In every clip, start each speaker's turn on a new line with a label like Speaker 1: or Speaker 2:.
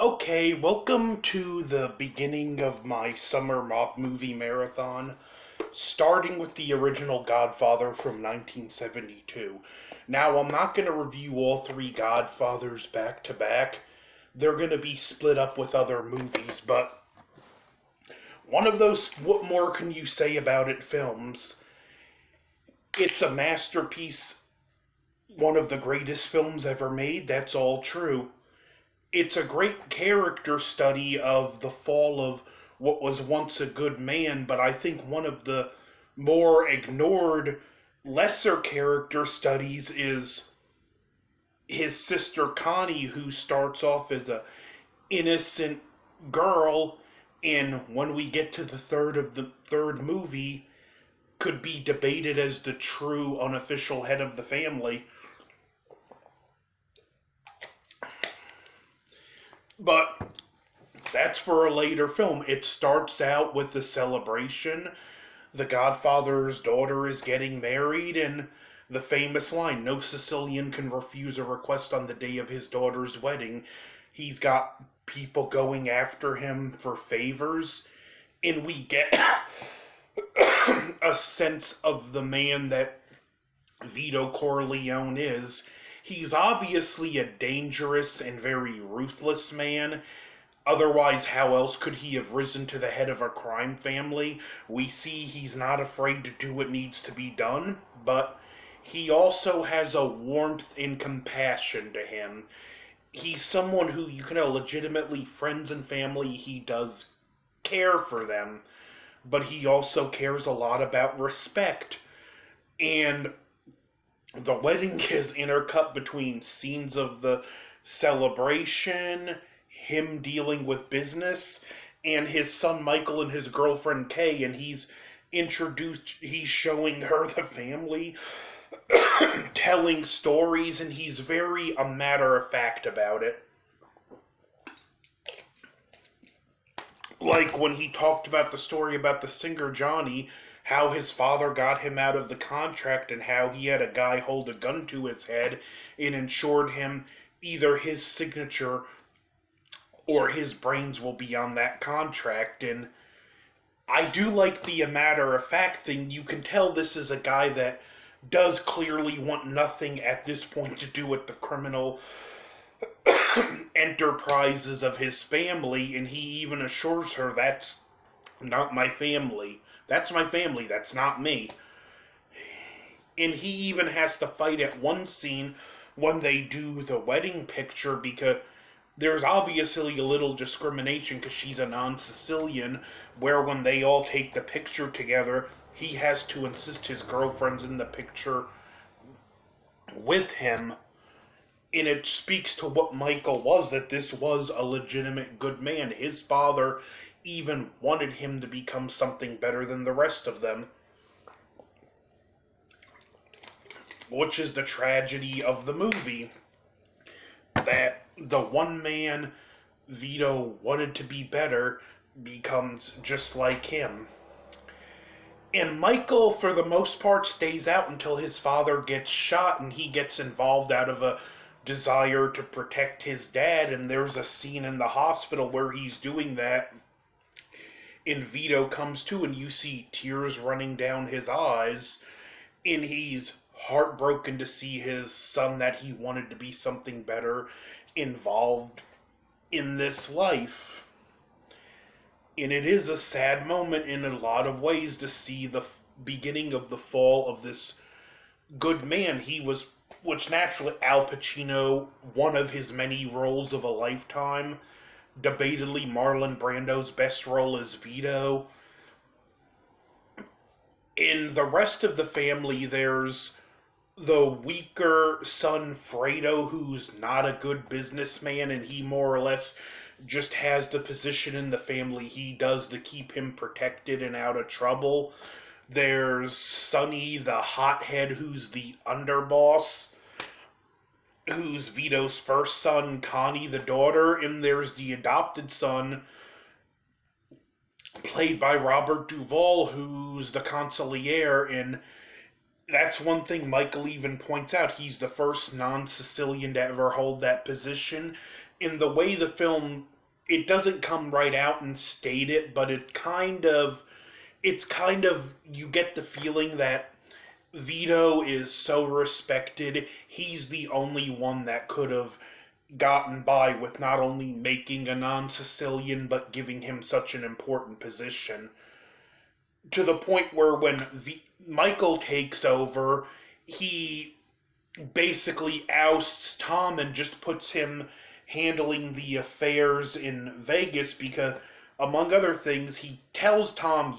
Speaker 1: Okay, welcome to the beginning of my summer mob movie marathon, starting with the original Godfather from 1972. Now, I'm not going to review all three Godfathers back to back. They're going to be split up with other movies, but one of those What More Can You Say About It films, it's a masterpiece, one of the greatest films ever made, that's all true. It's a great character study of the fall of what was once a good man, but I think one of the more ignored, lesser character studies is his sister Connie, who starts off as a innocent girl, and when we get to the third movie, could be debated as the true unofficial head of the family. But that's for a later film. It starts out with the celebration. The Godfather's daughter is getting married, and the famous line, "No Sicilian can refuse a request on the day of his daughter's wedding." He's got people going after him for favors, and we get a sense of the man that Vito Corleone is. He's obviously a dangerous and very ruthless man. Otherwise, how else could he have risen to the head of a crime family? We see he's not afraid to do what needs to be done, but he also has a warmth and compassion to him. He's someone who you can legitimately, friends and family, he does care for them, but he also cares a lot about respect. And the wedding is intercut between scenes of the celebration, him dealing with business, and his son Michael and his girlfriend Kay, and he's showing her the family, telling stories, and he's very a matter of fact about it. Like when he talked about the story about the singer Johnny, how his father got him out of the contract and how he had a guy hold a gun to his head and ensured him either his signature or his brains will be on that contract. And I do like the matter of fact thing. You can tell this is a guy that does clearly want nothing at this point to do with the criminal enterprises of his family, and he even assures her, "That's not my family. That's my family, that's not me." And he even has to fight at one scene when they do the wedding picture, because there's obviously a little discrimination because she's a non-Sicilian, where when they all take the picture together, he has to insist his girlfriend's in the picture with him. And it speaks to what Michael was, that this was a legitimate good man. His father even wanted him to become something better than the rest of them. Which is the tragedy of the movie. That the one man Vito wanted to be better becomes just like him. And Michael, for the most part, stays out until his father gets shot, and he gets involved out of a desire to protect his dad. And there's a scene in the hospital where he's doing that, and Vito comes to, and you see tears running down his eyes, and he's heartbroken to see his son that he wanted to be something better involved in this life. And it is a sad moment in a lot of ways to see the beginning of the fall of this good man. Which naturally, Al Pacino, one of his many roles of a lifetime, debatably Marlon Brando's best role as Vito. In the rest of the family, there's the weaker son Fredo, who's not a good businessman, and he more or less just has the position in the family he does to keep him protected and out of trouble. There's Sonny, the hothead, who's the underboss, who's Vito's first son, Connie, the daughter, and there's the adopted son, played by Robert Duvall, who's the consigliere. And that's one thing Michael even points out. He's the first non-Sicilian to ever hold that position. In the way the film it doesn't come right out and state it, but it's kind of you get the feeling that Vito is so respected. He's the only one that could have gotten by with not only making a non-Sicilian but giving him such an important position, to the point where when Michael takes over, he basically ousts Tom and just puts him handling the affairs in Vegas because, among other things, he tells Tom,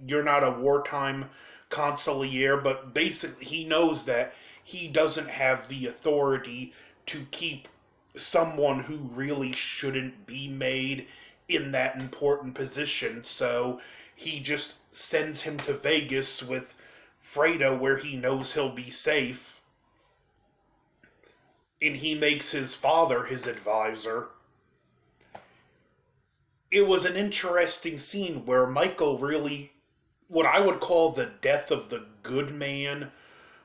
Speaker 1: you're not a wartime consigliere, but basically he knows that he doesn't have the authority to keep someone who really shouldn't be made in that important position. So he just sends him to Vegas with Fredo, where he knows he'll be safe, and he makes his father his advisor. It was an interesting scene where Michael really, what I would call the death of the good man,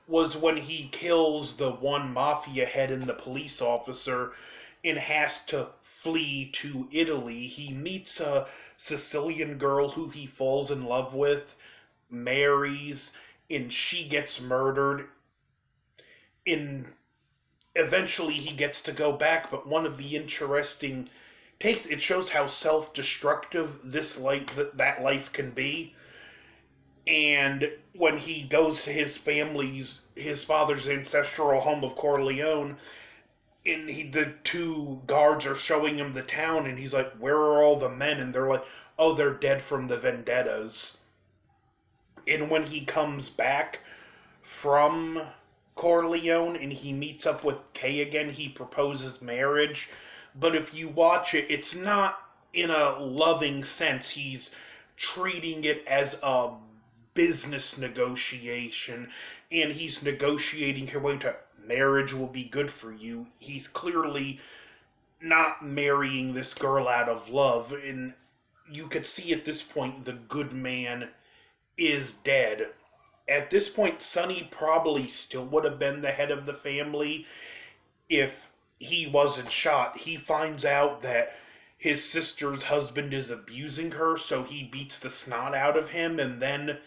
Speaker 1: was when he kills the one mafia head and the police officer and has to flee to Italy. He meets a Sicilian girl who he falls in love with, marries, and she gets murdered. In Eventually he gets to go back, but one of the interesting takes, it shows how self-destructive that life can be. And when he goes to his father's ancestral home of Corleone, and the two guards are showing him the town, and he's like, "Where are all the men?" And they're like, "Oh, they're dead from the vendettas." And when he comes back from Corleone and he meets up with Kay again, he proposes marriage. But if you watch it, it's not in a loving sense. He's treating it as a business negotiation, and he's negotiating her way to marriage will be good for you. He's clearly not marrying this girl out of love, and you could see at this point the good man is dead. At this point, Sonny probably still would have been the head of the family if he wasn't shot. He finds out that his sister's husband is abusing her, so he beats the snot out of him, and then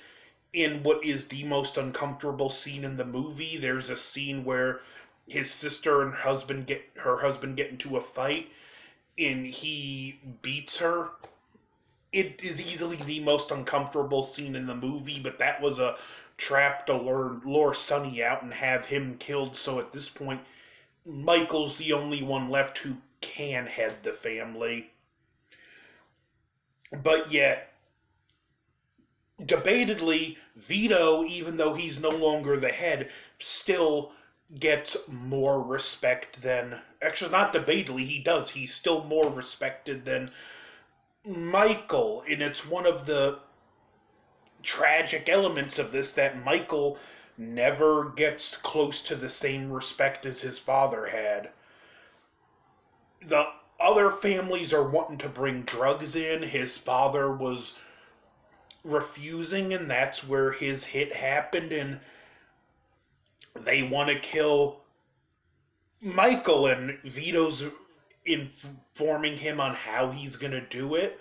Speaker 1: in what is the most uncomfortable scene in the movie, there's a scene where his sister and her husband get into a fight, and he beats her. It is easily the most uncomfortable scene in the movie, but that was a trap to lure Sonny out and have him killed. So at this point, Michael's the only one left who can head the family. But yet, debatedly, Vito, even though he's no longer the head, still gets more respect than. Actually, not debatedly, he does. He's still more respected than Michael. And it's one of the tragic elements of this that Michael never gets close to the same respect as his father had. The other families are wanting to bring drugs in. His father was refusing, and that's where his hit happened, and they want to kill Michael, and Vito's informing him on how he's going to do it,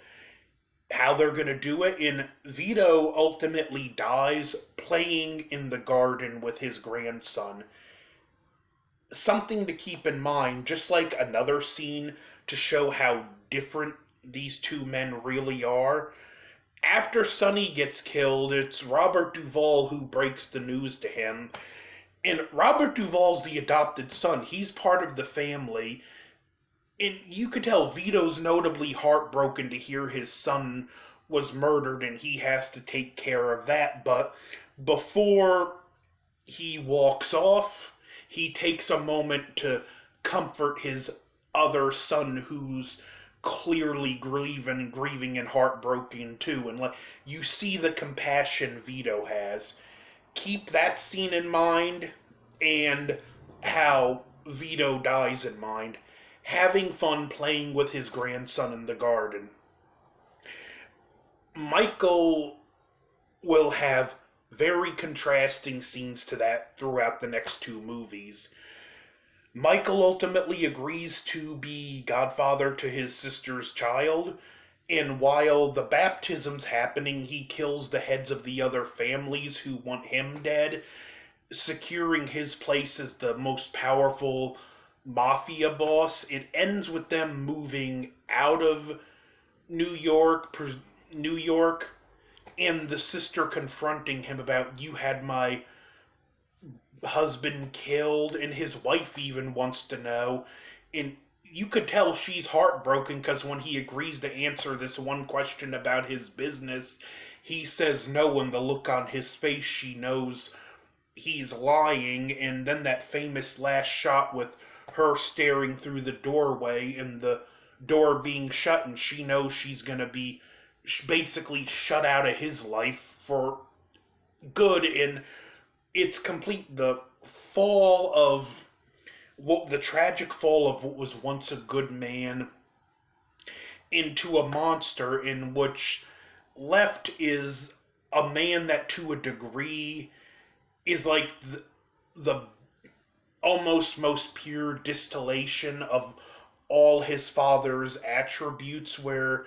Speaker 1: how they're going to do it, and Vito ultimately dies playing in the garden with his grandson. Something to keep in mind, just like another scene to show how different these two men really are. After Sonny gets killed, it's Robert Duvall who breaks the news to him. And Robert Duvall's the adopted son. He's part of the family. And you could tell Vito's notably heartbroken to hear his son was murdered and he has to take care of that. But before he walks off, he takes a moment to comfort his other son who's clearly grieving and heartbroken too. And like, you see the compassion Vito has. Keep that scene in mind and how Vito dies in mind. Having fun playing with his grandson in the garden. Michael will have very contrasting scenes to that throughout the next two movies. Michael ultimately agrees to be godfather to his sister's child, and while the baptism's happening, he kills the heads of the other families who want him dead, securing his place as the most powerful mafia boss. It ends with them moving out of New York, New York, and the sister confronting him about, you had my husband killed, and his wife even wants to know. And you could tell she's heartbroken because when he agrees to answer this one question about his business, he says no, and the look on his face, she knows he's lying. And then that famous last shot with her staring through the doorway and the door being shut, and she knows she's gonna be basically shut out of his life for good. And it's complete the fall of what the tragic fall of what was once a good man into a monster, in which left is a man that to a degree is like the almost most pure distillation of all his father's attributes, where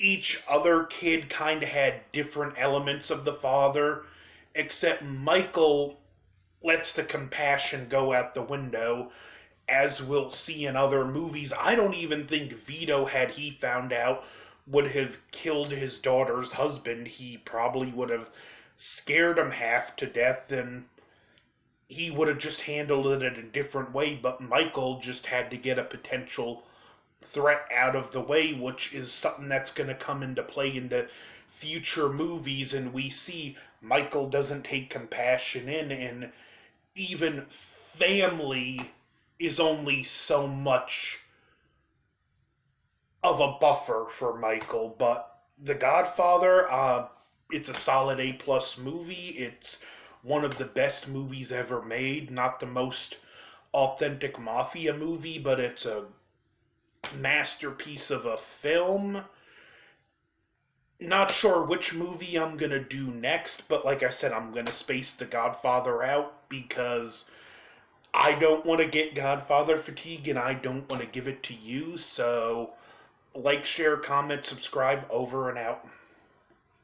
Speaker 1: each other kid kind of had different elements of the father, except Michael lets the compassion go out the window, as we'll see in other movies. I don't even think Vito, had he found out, would have killed his daughter's husband. He probably would have scared him half to death, and he would have just handled it in a different way. But Michael just had to get a potential threat out of the way, which is something that's going to come into play into future movies. And we see Michael doesn't take compassion in, and even family is only so much of a buffer for Michael. But The Godfather, it's a solid A plus movie. It's one of the best movies ever made. Not the most authentic mafia movie, but it's a masterpiece of a film. Not sure which movie I'm gonna do next, but like I said, I'm gonna space The Godfather out because I don't want to get Godfather fatigue, and I don't want to give it to you. So, like, share, comment, subscribe, over and out.